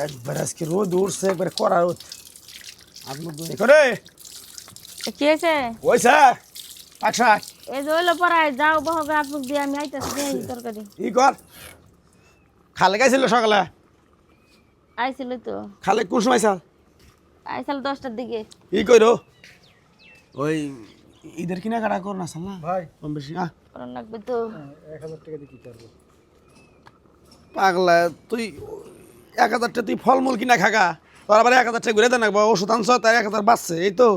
একবার আজকে রোদ উঠছে একবার করা রোদ করে কি হয়েছে? ওই স্যার আচ্ছা এই যে হইলো পড়ায় যাও বহগে হাত মুখ দিয়ে আমি আইতাছি দেই তরকারি ই কর খালে গাইছিল সকালে আইছিল তো খালে কোন সময় স্যার আইসাল 10টার দিকে ই কইরো ওই ঈদের কেনাকাটা কর না সাল না ভাই কম বেশি করন লাগবে তো 1000 টাকা দিয়ে কি করবো? পাগলা তুই 1000 টাকা তুই ফলমূল কিনা খাগা তোর আবার 1000 টাকা ঘুরে দেন না ওষুধ আনছ তাই 1000 বাঁচছে এই তো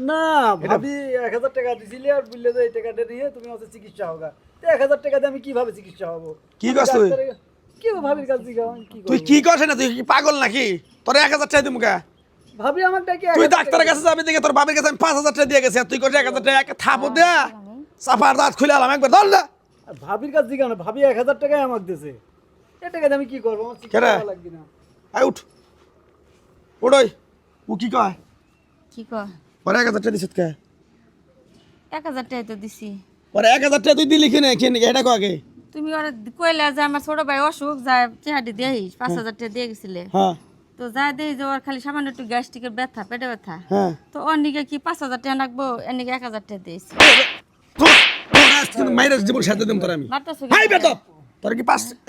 না ভাবি 1000 টাকা দিছিলি আর বললে যে এই টাকাটা নিয়ে তুমি আমাদের চিকিৎসা হোগা। তো 1000 টাকা দিয়ে আমি কিভাবে চিকিৎসা হব? কি করছ তুই কি ভাবির কাছে দিগা কি তুই কি করছ না তুই কি পাগল নাকি তোর 1000 টাকা দিমু কা ভাবি আমার টাকা তুই ডাক্তারের কাছে যাবি দেখে তোর বাবার কাছে আমি 5000 টাকা দিয়ে গেছি আর তুই করছ 1000 টাকা একটা থাপো দে সাফার দাঁত খুলে আলাম একবার ধর না ভাবির কাছে দিগা না ভাবি 1000 টাকাই আমাকে দিয়েছে। এই টাকা দিয়ে আমি কি করব? আমার চিকিৎসা কেরে? করা লাগবে না। আই উঠ ওড়ই ও কি কয় কি কয় পরে 1000 টাকা দিছিস কে 1000 টাকা তো দিছি। পরে 1000 টাকা তুই দিলি কিনে কিনে এটা কয় আগে তুমি ওরা কইলা যে আমার ছোট ভাই অসুখ যায় চেহাটি দেই 5000 টাকা দিয়ে গেছিলে হ্যাঁ তো যা দেই যে ওর খালি সামান্য একটু গ্যাস্ট্রিকের ব্যথা পেটে ব্যথা হ্যাঁ তো ওর নিকে কি 5000 টাকা লাগবো এর নিকে 1000 টাকা দিয়েছি মাইরা জীবন সাথে দিম তোর আমি মারতেছো হাই বেতব তোর কি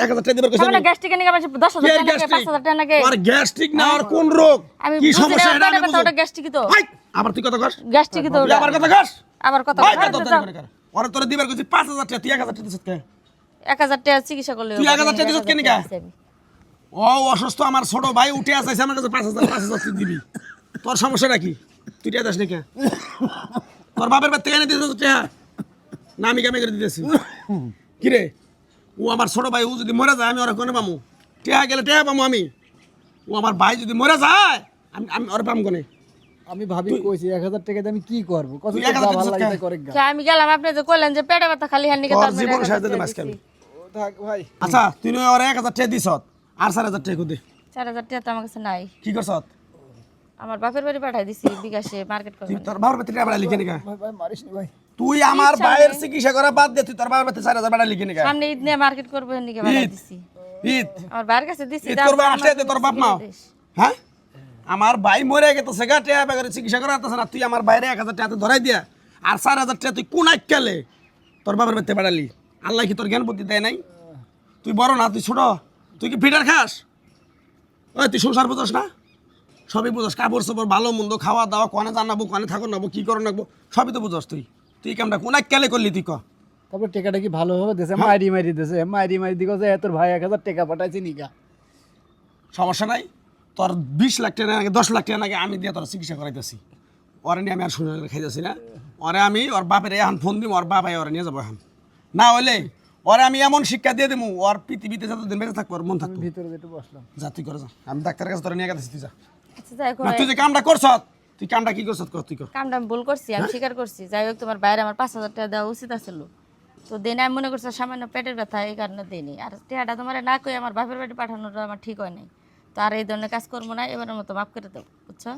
1000 টাকা দিবার কইছ সামান্য গ্যাস্ট্রিকের নিকে 10000 টাকা লাগে 5000 টাকা লাগে আর গ্যাস্ট্রিক না আর কোন রোগ আমি কি সমস্যা এটা আমি ওটা গ্যাস্ট্রিক তো হাই আবার তুই কথা কস গ্যাস্ট্রিক তো তুই আবার কথা কস আবার কথা হাই বেতব তোর করে কর ওরে তোর দিবার কইছি 5000 টাকা তুই 1000 টাকা দিছিস কে 1000 টাকা চিকিৎসা করলে তুই 1000 টাকা দিছিস কেন কা ও অসুস্থ আমার ছোট ভাই উঠে আছে আমার কাছে 5000 তুই দিবি তোর সমস্যাটা কি তুই টাকা দাস না কে তোর বাপের বাড়ি থেকে এনে দিছিস টাকা না আমি কামে করে দিতেছি কি রে ও আমার ছোট ভাই ও যদি মরে যায় আমি ওরা কোনে পামু টাকা গেলে টাকা পামু আমি ও আমার ভাই যদি মরে যায় আমি আমি ওরা পাম কোনে আমি ভাবি কইছি 1000 টাকা দিয়ে আমি কি করব? কত তুই টাকা 1000 ভালো টাকা লাগে করে গা। আমি গেলাম আপনি যে কইলেন যে পেটে ব্যথা খালি হান নিকে তোর তার জীবন সাথে দিলাম আজকে আমি। ও থাক ভাই। আচ্ছা তুই নয় ওরা 1000 টাকা দিছ আর 4000 টাকা দে 4000 টাকা তো আমার কাছে নাই কি করছ আমার বাপের বাড়ি পাঠাই দিছি বিকাশে মার্কেট তুই করবেন তোর বাবার বাড়ি টাকা লিখে নিকা ভাই ভাই মারিস নি ভাই। তুই আমার ভাইয়ের চিকিৎসা করা বাদ দে তুই তোর বাবার বাড়ি 4000 টাকা লিখে নিকা সামনে ঈদ নিয়ে মার্কেট করবো এর নিকে পাঠাই দিছি ঈদ আমার ভাইয়ের কাছে দিছি ঈদ করবে আসে দে তোর বাপ মা হ্যাঁ আমার ভাই মরে গেছে গা টাকা বেগরে চিকিৎসা করা আছে না তুই আমার বাইরে 1000 টাকা ধরাই দিয়া আর 4000 টাকা তুই কোন আইকালে তোর বাবার বাড়িতে বাড়ালি আল্লাহ কি তোর জ্ঞান বুদ্ধি দেয় নাই তুই বড় না তুই ছোট তুই কি ফিটার খাস ওই তুই সংসার বুঝস না সবই বুঝস কাপড় চোপড় ভালো মন্দ খাওয়া দাওয়া কনে জানাবো কনে থাকো নাবো কি করো নাকবো সবই তো বুঝস তুই কামটা কোন আইকালে করলি তুই ক তারপর টাকাটা কি ভালো হবে দেশে মারি দেশে মারি দিগো যে তোর ভাই 1000 টাকা পাঠাইছি নিকা। সমস্যা নাই তোর 20 লাখ টাকা নাকি 10 লাখ টাকা নাকি আমি দিয়ে তোর চিকিৎসা করাইতেছি ওরে নিয়ে আমি আর শুনে খাইতেছি না ওরে আমি ওর বাপের এখন ফোন দিব ওর বাবাই ওরে নিয়ে যাবো এখন না হলে ওরে আমি এমন শিক্ষা দিয়ে দেবো ওর পৃথিবীতে যতদিন বেঁচে থাকবো ওর মন থাকবো ভিতরে যেতে বসলাম। যা তুই করে যা আমি ডাক্তারের কাছে তোরা নিয়ে গেছি তুই যা আচ্ছা যাই হোক না তুই যে কামটা করছ তুই কামটা কি করছ তুই কর কামটা আমি ভুল করছি আমি স্বীকার করছি যাই হোক তোমার বাইরে আমার 5000 টাকা দেওয়া উচিত আছিল তো দেনে আমি মনে করছি সামান্য পেটের ব্যথা এই কারণে দেনি আর টাকাটা তোমার না কই আমার বাপের বাড়ি পাঠানোটা আমার ঠিক হয় নাই তো আর এই ধরনের কাজ করবো না এবারের মতো মাফ করে দাও বুঝছো